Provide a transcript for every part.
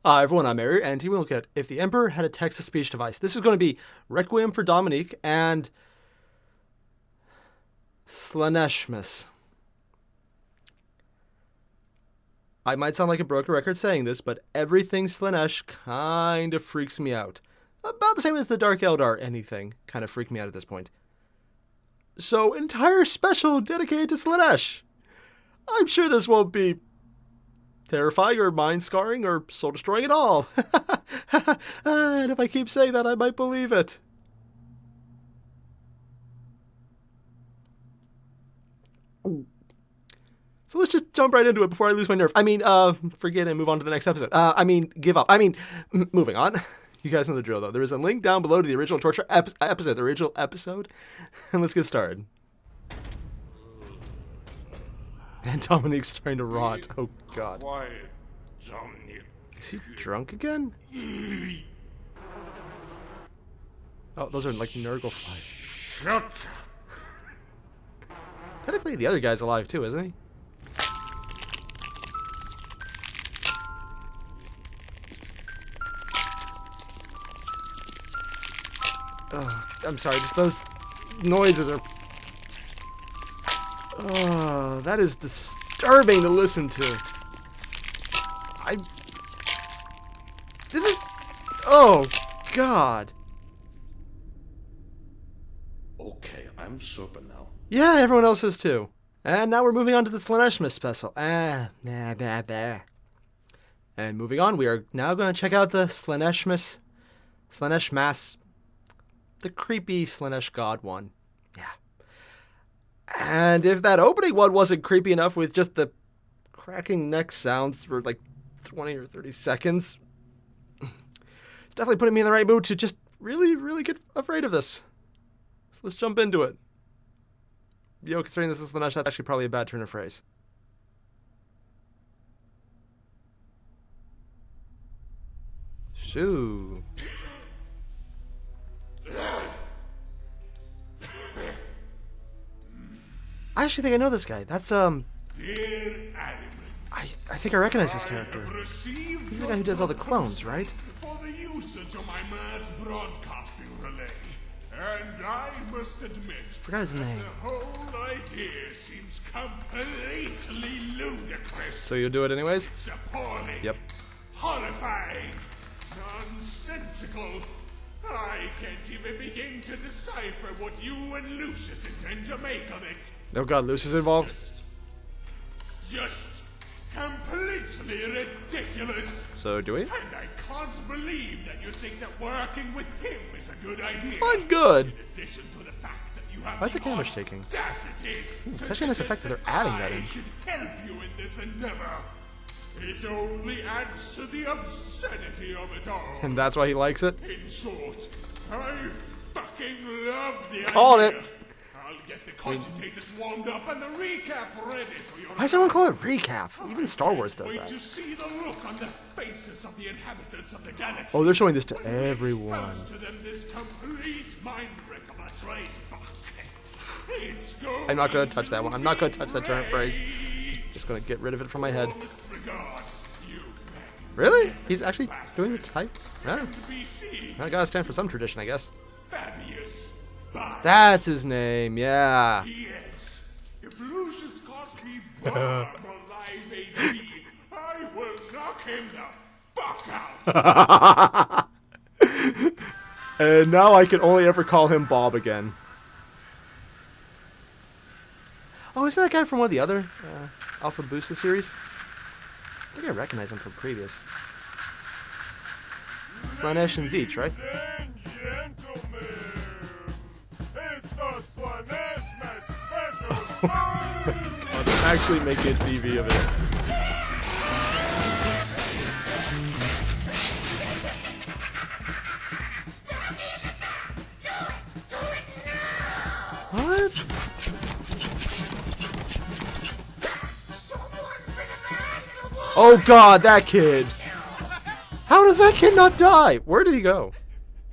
Hi everyone, I'm Airier, and today we'll look at if the Emperor had a text-to-speech device. This is going to be Requiem for Dominique and Slaaneshmas. I might sound like a broken record saying this, but everything Slaanesh kind of freaks me out. About the same as the Dark Eldar anything kind of freaked me out at this point. So, entire special dedicated to Slaanesh. I'm sure this won't be terrifying or mind-scarring or soul-destroying at all. And if I keep saying that, I might believe it. So let's just jump right into it before I lose my nerve. Forget and move on to the next episode. Give up. Moving on. You guys know the drill, though. There is a link down below to the original torture episode, the original episode. And let's get started. And Dominique's trying to rot. Oh, God. Quiet, Dominique. Is he drunk again? Oh, those are like Nurgle flies. Shut up. Technically, the other guy's alive too, isn't he? Oh, I'm sorry, just those noises are... Oh, that is disturbing to listen to. This is... Oh, God. Okay, I'm sober now. Yeah, everyone else is too. And now we're moving on to the Slaaneshmas special. And moving on, we are now going to check out the Slaaneshmas, the creepy Slaanesh god one. Yeah. And if that opening one wasn't creepy enough with just the cracking neck sounds for like 20 or 30 seconds, it's definitely putting me in the right mood to just really, really get afraid of this. So let's jump into it. Yo, considering this is Slaanesh, that's actually probably a bad turn of phrase. Shoo. I actually think I know this guy. That's, I think I recognize this character. He's the guy who does all the clones, right? For the usage of my mass broadcasting relay. And I must admit, Forgot his name. the whole idea seems completely ludicrous. So you'll do it anyways? It's appalling. Yep. Horrifying. Nonsensical. I can't even begin to decipher what you and Lucius intend to make of it. Oh God, Lucius is involved? Just completely ridiculous. So do we? And I can't believe that you think that working with him is a good idea. Fine, good. In addition to the fact that you have Why is the the camera shaking? audacity It's to actually nice effect that they're adding that in. I should help you in this endeavor. It only adds to the obscenity of it all. And that's why he likes it? In short, I fucking love the Called idea. it. I'll get the cogitators warmed up and the recap ready for your... Why does everyone call it recap? Even Star Wars does Wait that. to see the look on the faces of the inhabitants of the galaxy. Oh, they're showing this to When we everyone. expose to them this complete mind break of a train fuck. It's going I'm not going to touch that one. I'm not going to touch that turn phrase. great. Just going to get rid of it from my head. Warmest regards, you Really? He's actually doing the type? Oh. to be seen. I gotta stand for some tradition, I guess. Fabius. Bye. That's his name, yeah. Yes. If Lucius calls me Barb on live AD, I will knock him the fuck out. And now I can only ever call him Bob again. Oh, isn't that guy from one of the other Alpha Boosta series? I think I recognize him from previous. Slaanesh and Zeech, right? And gentlemen, it's the Slaaneshmas special. I'll actually make a TV of it. What? Oh God, that kid! How does that kid not die? Where did he go?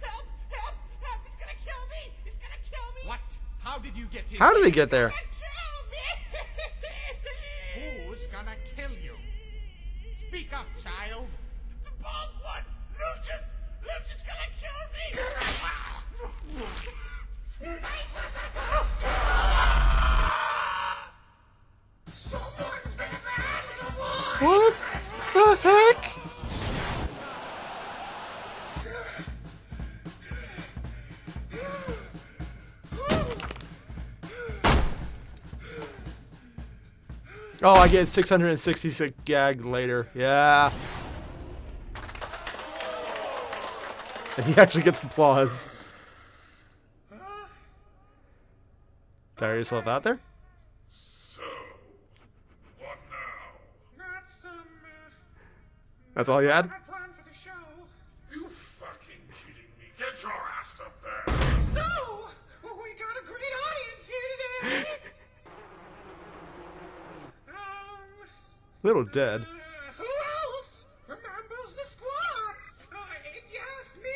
Help! Help! Help! It's gonna kill me! It's gonna kill me! What? How did you get in? How did he get there? Kill me! Who's gonna kill you? Speak up, child. The bald Oh, I get 666 gag later. Yeah. And he actually gets applause. Tire yourself out there? So, what now? That's That's all you had? I planned for the show. You fucking kidding me? Get your ass up there. So, we got a great audience here today. Little dead. Who else remembers the squats? If you ask me,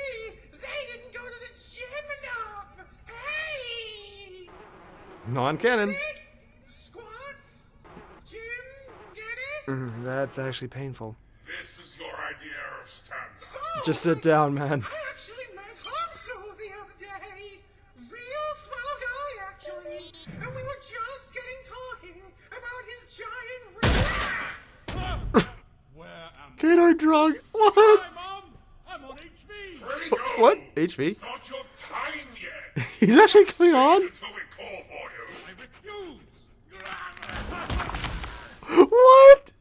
they didn't go to the gym enough. Hey! Non-canon. Squats? Gym? Get it? That's actually painful. This is your idea of stand-up. So, Just sit down, man. I actually met Hopso the other day. Real swell guy, actually. And we were just getting talking about his giant Where am Gator drug. What? I, Mom? I'm on HV. Where you go? What? HV? It's not your time yet. He's actually coming on? Until we call for you. I refuse. What?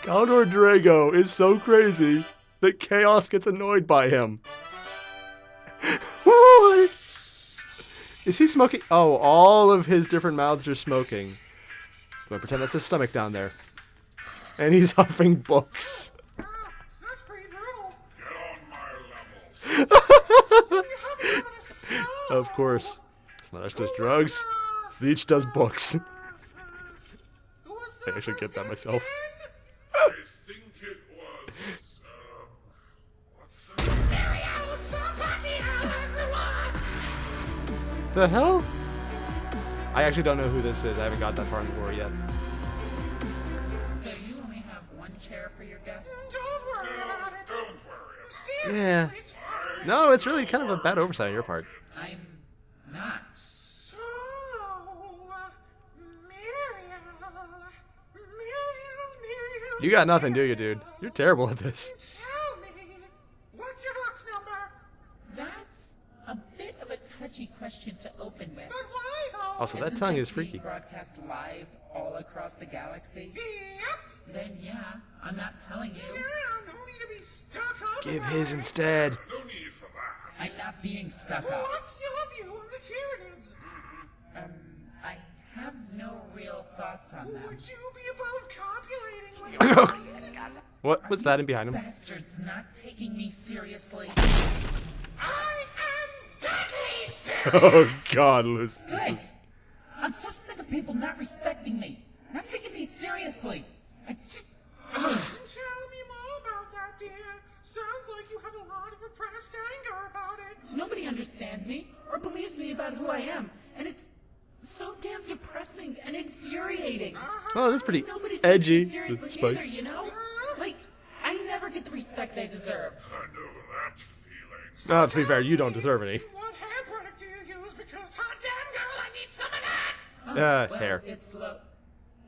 Commodore Drago is so crazy that Chaos gets annoyed by him. What? Is he smoking? Oh, all of his different mouths are smoking. Do I pretend that's his stomach down there? And he's huffing books. That's pretty brutal. Get on my levels. You have me on a slow. Of course. Slanesh does drugs. Zeech does books. Who was I the actually first get that guest myself. again? I think it was, what's her name? Ariel Sabatino, everyone! The hell? I actually don't know who this is. I haven't got that far in the lore yet. So you only have one chair for your guests? Don't worry about it. Don't worry about it. Seriously, Yeah. it's fine. No, it's really kind of a bad oversight on your part. I'm not. So, Muriel. You got nothing, do you, dude? You're terrible at this. Tell me, what's your box number? That's a bit of a touchy question to open with. But why though? Also, that Isn't tongue this is freaky. being broadcast live all across the galaxy? Yep. Then yeah, I'm not telling you. Yeah, no need to be stuck up. Give about his it. instead. No need for that. I'm not being stuck up. What's your view on the Tyranids? I have no real thoughts on them. Would you be above copulating with What was that in behind him? Bastards not taking me seriously. I am deadly serious. Oh God, Liz. Good. I'm so sick of people not respecting me, not taking me seriously. I just. Tell me more about that, dear. Sounds like you have a lot of repressed anger about it. Nobody understands me or believes me about who I am, and it's so damn depressing and infuriating. Oh, that's pretty Nobody takes edgy. me with seriously either, spikes. you know? Like, I never get the respect I deserve. I know that feeling. To be fair, you don't deserve any. What hair product do you use? Because hot damn girl, I need some of that. Well, Hair. It's low.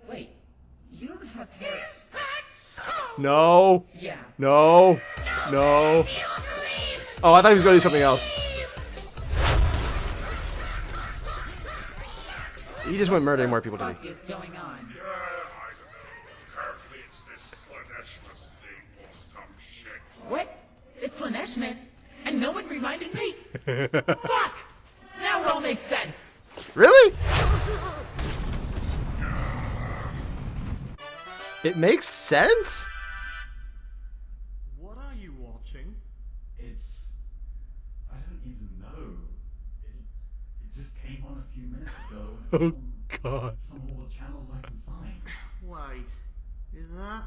Wait, you don't have hair. Is that so? No. Yeah. No. No. Feel relieved. Oh, I thought he was going to do something else. He just went murdering more people, didn't What is going on? Yeah, I don't know. Apparently it's this Slaaneshmas thing or some shit. What? It's Slaaneshmas, and no one reminded me? Fuck! Now it all makes sense. he? Really? It makes sense? What are you watching? It's. I don't even know. It just came on a few minutes ago. And Oh God. it's on all the channels I can find. Wait, is that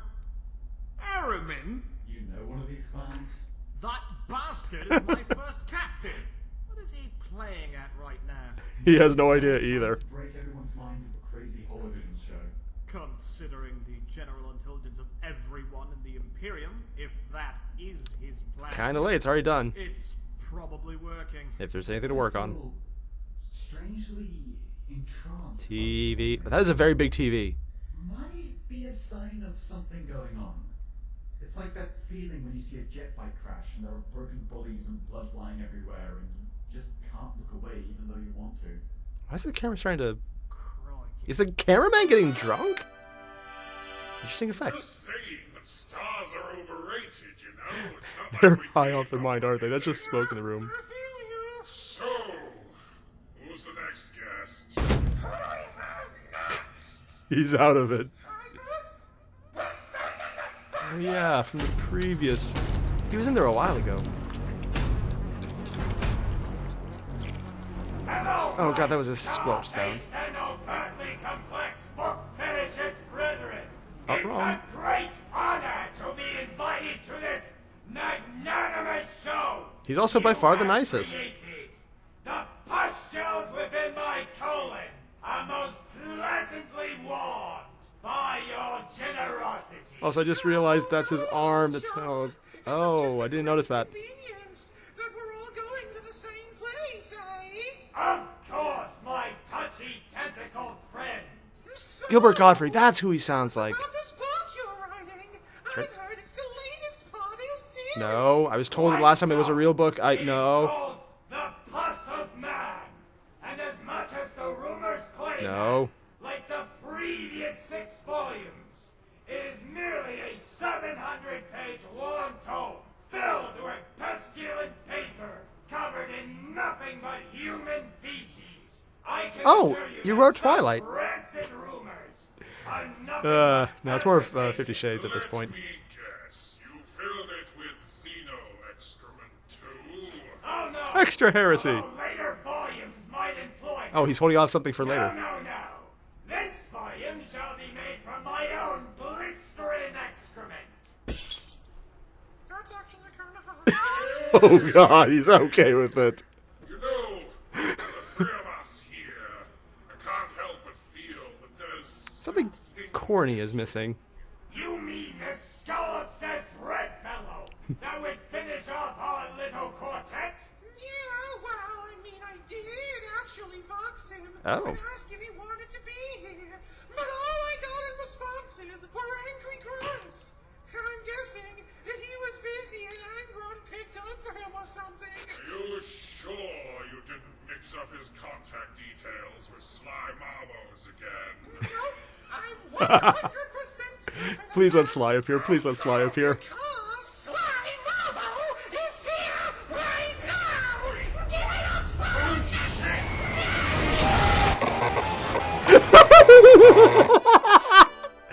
Aramin? You know one of these clowns? That bastard is my first captain. What is he playing at right now? He has no idea either. To break everyone's minds with a crazy holovision show. Considering the general intelligence of everyone in the Imperium, if that is his plan, Kind of late. It's already done. it's probably working. If there's anything to work on. Feel strangely entranced. by TV. something. That is a very big TV. Might be a sign of something going on. It's like that feeling when you see a jet bike crash and there are broken bodies and blood flying everywhere and you just can't look away even though you want to. Why is the camera trying to... Is the cameraman getting drunk? Interesting effect. Just saying that stars are overrated, you know? It's not like They're we high need off their them mind, aren't they? to That's be just smoke in the room. I feel you. So, who's the next guest? I have not. He's out of it. Tigress? What's that? Oh, yeah, from the previous. He was in there a while ago. Oh god, that was a squelch sound. And overtly complex book fetishes, brethren. It's wrong. a great honor to be invited to this magnanimous show. He's also by You far the have nicest. created. The pustules within my colon are most pleasantly warmed by your generosity. Also, I just realized that's his arm. That's oh, I didn't notice that. Convenience that we're all going to the same place, eh? Of course, my touchy tentacled friend. So, Gilbert Godfrey, that's who he sounds like. about this book you're writing, I've heard it's the latest part of the series. No, I was told the last time it was a real book. It's No. called The Pus of Man. And as much as the rumors claim, No. like the previous 6 volumes, it is merely a 700-page long tome filled with pestilent paper covered in nothing but human feces. I can Oh, assure you that wrote such Twilight. rancid rumors are nothing No, but it's more of fabricated. 50 Shades at this point. Let me guess. You filled it with xeno excrement too? Oh no! Extra heresy. Although later volumes might employ. Oh, he's holding off something for No, later. no, no. This volume shall be made from my own blistering excrement. That's actually kind of hot. Oh god, he's okay with it. You know, the 3 of us here, I can't help but feel that there's Something corny is missing. You mean the skull-obsessed red fellow that would finish off our little quartet? Yeah, well, I mean, I did actually vox him Oh. and ask if he wanted to be here, but all I got in responses were angry grunts. I'm guessing that he was busy and Angron picked up for him or something. Are you sure you didn't mix up his contact details with Sly Marbos again? Nope, I'm 100% certain of Please let that. Sly appear. Please let Sly appear. Because Sly Marbo is here right now! Give it up, Sly!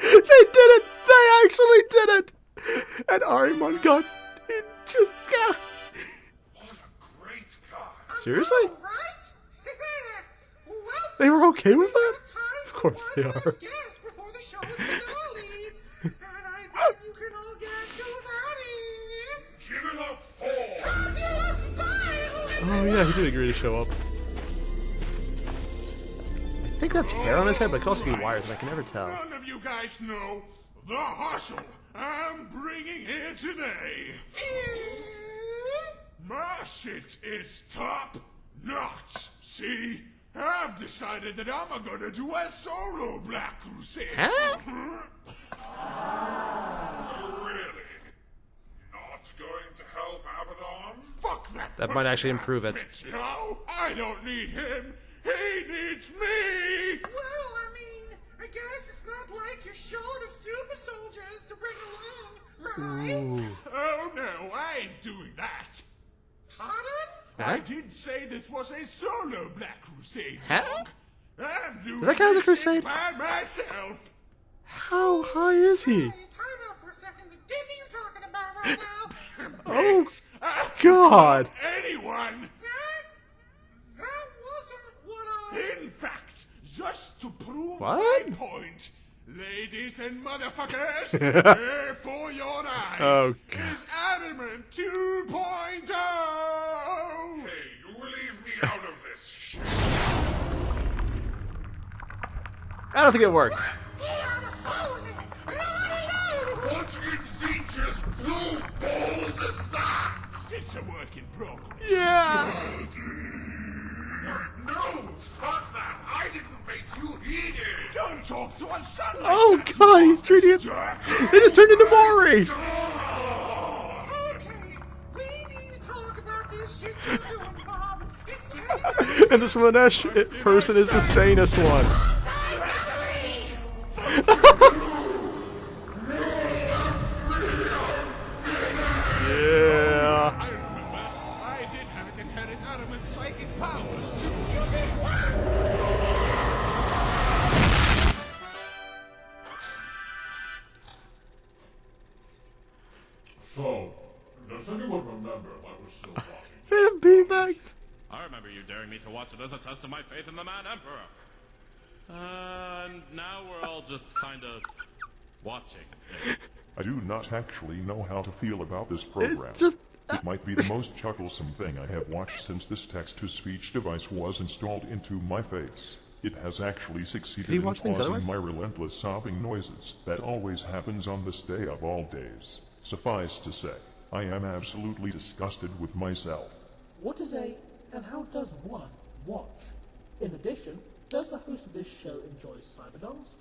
They did it! They actually did it! And Arimon got it just What a great guy! seriously? Right? Well, They were okay with that? of course they are. Guest before the show's finale. And I bet you can all guess who that is. Give it up for Fabulous Violet! Oh yeah, he did agree to show up. I think that's hair on his head, but it could also be wires, and I can never tell. None of you guys know the hustle I'm bringing here today. My shit is top notch. See, I've decided that I'm gonna do a solo Black Crusade. Huh? Really? Not going to help Abaddon? Fuck that. That might actually pussy-ass improve it. bitch, no, I don't need him. He needs me. Well, I mean, I guess it's not like you're short of super soldiers to bring along, right? Oh no, I ain't doing that. Pardon? I did say this was a solo Black Crusade. Huh? dog. I'm doing Does that count as a this crusade? shit by myself. How high is he? Hey, time out for a second. The dick are you talking about right now? Oh, Bitch, I God. don't want anyone. That wasn't what I... In fact, just to prove What? my point, ladies and motherfuckers, here for your eyes Oh, God. is Adamant 2.0. Hey, you will leave me out of this shit. I don't think it worked. What in Zeech's blue balls is that? It's a work in progress. Yeah. No, fuck that. I didn't make you need it. Don't talk to us, son. Oh god, he's treating it. They just turned into Maury. Okay, we need to talk about this shit you're doing, Bob. It's getting And the Slaanesh person is the sanest one. So, does anyone remember why we're still watching? They have beanbags. I remember you daring me to watch it as a test of my faith in the man emperor. And now we're all just kinda watching it. I do not actually know how to feel about this program. It's just... It might be the most chucklesome thing I have watched since this text-to-speech device was installed into my face. It has actually succeeded in causing my relentless sobbing noises that always happens on this day of all days. Suffice to say, I am absolutely disgusted with myself. What is a, and how does one, watch? In addition, does the host of this show enjoy cyberdons?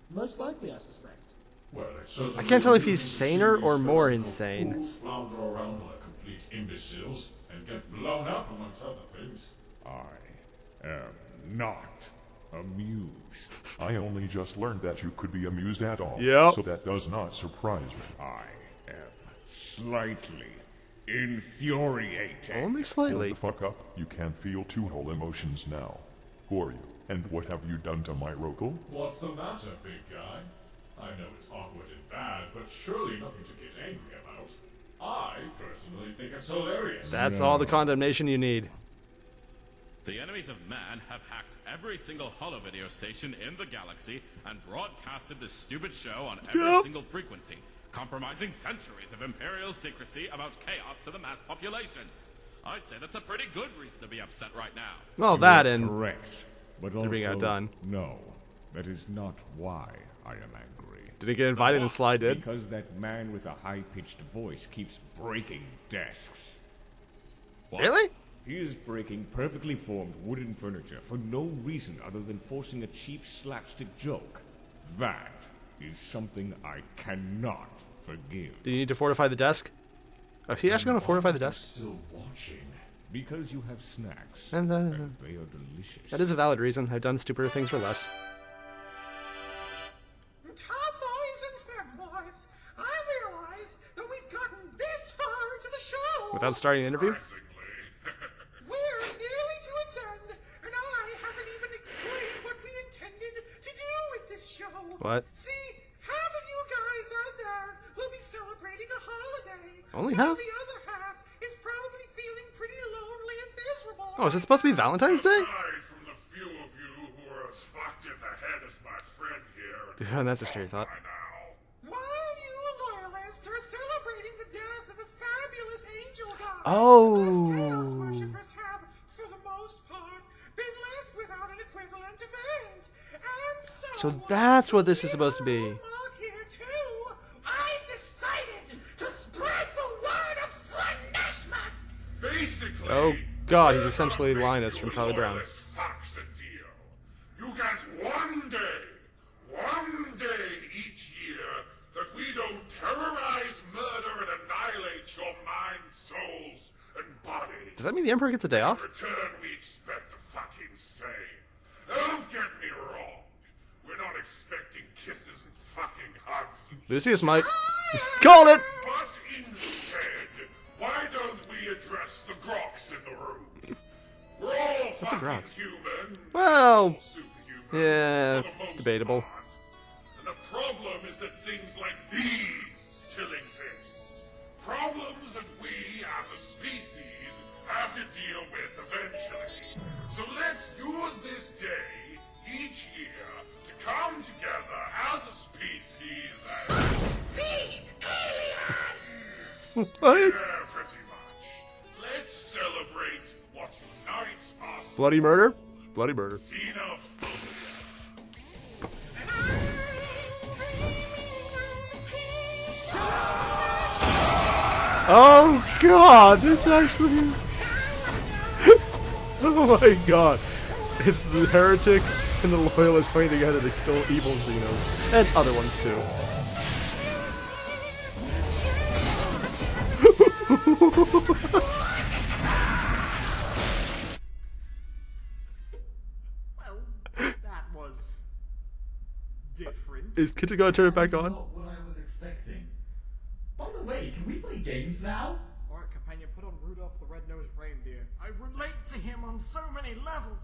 Most likely, I suspect. Well, it certainly I can't tell if he's is saner or serious more that insane. fools flounder around like complete imbeciles and get blown up amongst other things. I am not amused. I only just learned that you could be amused at all. Yep. So that does not surprise me. I am slightly infuriated. Only Hold slightly. the fuck up. You can't feel two whole emotions now. Who are you? And what have you done to my Rokel? What's the matter, big guy? I know it's awkward and bad, but surely nothing to get angry about. I personally think it's hilarious. That's all the condemnation you need. The enemies of man have hacked every single holo video station in the galaxy and broadcasted this stupid show on every single frequency, compromising centuries of imperial secrecy about chaos to the mass populations. I'd say that's a pretty good reason to be upset right now. Well, that and correct, but they're being also, outdone. no, that is not why I am angry. Did he get invited and Sly did? Because that man with a high-pitched voice keeps breaking desks. What? Really? He is breaking perfectly formed wooden furniture for no reason other than forcing a cheap slapstick joke. That is something I cannot forgive. Do you need to fortify the desk? Oh, is he actually going to fortify the desk? Still watching. Because you have snacks, And they are delicious. that is a valid reason. I've done stupider things for less. Tomboys and femboys, I realize that we've gotten this far into the show. Without starting an interview? We're nearly to its end, and I haven't even explained what we intended to do with this show. What? See, half of you guys out there will be celebrating a holiday. Only while half? The other half is probably feeling pretty lonely and miserable. Oh, is it supposed to be Valentine's Day? Aside from the few of you who are as fucked in the head as my friend here. Dude, that's a scary thought. By now. While you loyalists are celebrating the death of a fabulous angel god, Oh. us chaos worshippers have, for the most part, been left without an equivalent event. And So that's what this is supposed to be. Here too, I've decided to spread the word of Slaaneshmas. Basically, Oh god, he's essentially Linus from Charlie Brown. loyalist fucks a deal. You get one day each year that we don't terrorize, murder, and annihilate your minds, souls, and bodies. Does that mean the Emperor gets a day off? In return, we expect the fucking same. Don't get me wrong. We're not expecting kisses and fucking hugs. Lucius might. Call it! But instead, why don't we address the groks in the room? We're all What's a fucking groks? human. Well, Superhuman. yeah, for the most debatable. part. And the problem is that things like these still exist. Problems that we, as a species, have to deal with eventually. So let's use this day, each year, to come together as a species and... The aliens! What? Yeah, pretty much. Let's celebrate what unites us. Bloody murder? Bloody murder. Xenophobia. Oh god, this actually. Oh my god. It's the heretics and the loyalists coming together to kill evil Xenos. And other ones too. Well, that was different. Is Kitty gonna turn it back on? Not what I was expecting. By the way, can we play games now? Alright, companion, put on Rudolph the Red-Nosed Reindeer. I relate to him on so many levels.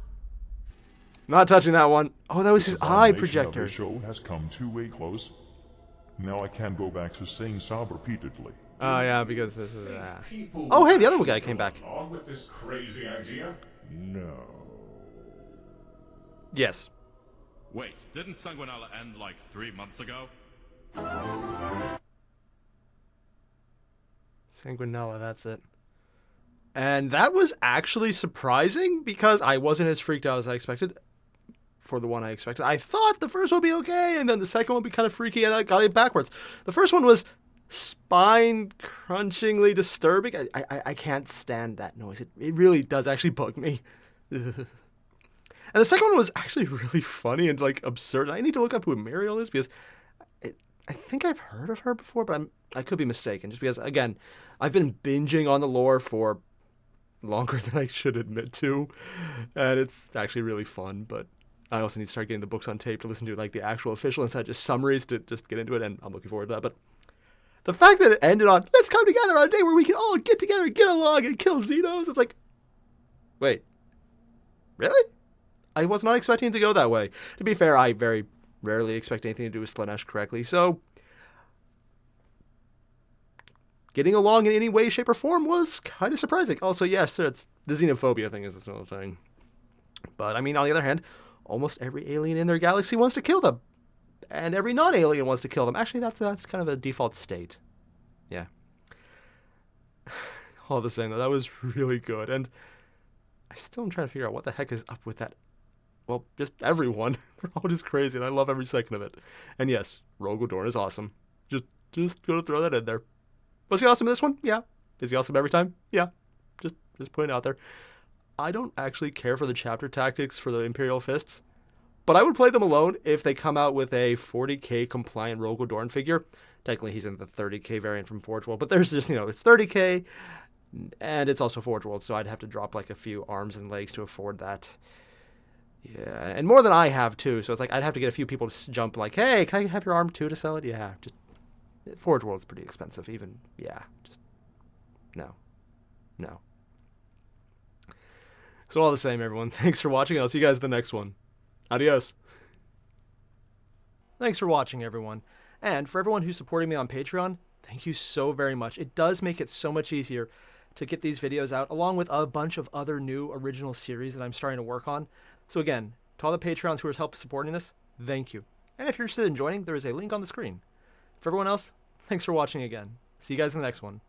Not touching that one. Oh, that was his The eye culmination of projector. the show has come to a close. Now I can go back to saying sob repeatedly. Oh, yeah, because this is... Oh, hey, the other guy came back. On with this crazy idea? No. Yes. Wait, didn't Sanguinella end like 3 months ago? Sanguinella, that's it. And that was actually surprising because I wasn't as freaked out as I expected. For the one I expected. I thought the first one would be okay, and then the second one would be kind of freaky, and I got it backwards. The first one was spine-crunchingly disturbing. I can't stand that noise. It really does actually bug me. And the second one was actually really funny and, like, absurd. I need to look up who Muriel is because I think I've heard of her before, but I could be mistaken. Just because, again, I've been binging on the lore for longer than I should admit to, and it's actually really fun, but I also need to start getting the books on tape to listen to, like, the actual official instead of just summaries to just get into it, and I'm looking forward to that. But the fact that it ended on, let's come together on a day where we can all get together, get along, and kill Xenos, it's like, wait, really? I was not expecting it to go that way. To be fair, I very rarely expect anything to do with Slaanesh correctly, so getting along in any way, shape, or form was kind of surprising. Also, yes, it's, the xenophobia thing is another thing. But, I mean, on the other hand, almost every alien in their galaxy wants to kill them. And every non-alien wants to kill them. Actually, that's kind of a default state. Yeah. All the same, though, that was really good. And I still am trying to figure out what the heck is up with that. Well, just everyone. They're all just crazy, and I love every second of it. And yes, Rogal Dorn is awesome. Just gonna throw that in there. Was he awesome in this one? Yeah. Is he awesome every time? Yeah. Just putting it out there. I don't actually care for the chapter tactics for the Imperial Fists, but I would play them alone if they come out with a 40k compliant Rogal Dorn figure. Technically, he's in the 30k variant from Forge World, but there's just, it's 30k, and it's also Forge World, so I'd have to drop like a few arms and legs to afford that. Yeah, and more than I have too, so it's like I'd have to get a few people to jump like, hey, can I have your arm too to sell it? Yeah, just Forge World's pretty expensive, even, yeah, just, no. So all the same, everyone, thanks for watching, and I'll see you guys in the next one. Adios. Thanks for watching, everyone. And for everyone who's supporting me on Patreon, thank you so very much. It does make it so much easier to get these videos out, along with a bunch of other new original series that I'm starting to work on. So again, to all the Patreons who have helped supporting this, thank you. And if you're interested in joining, there is a link on the screen. For everyone else, thanks for watching again. See you guys in the next one.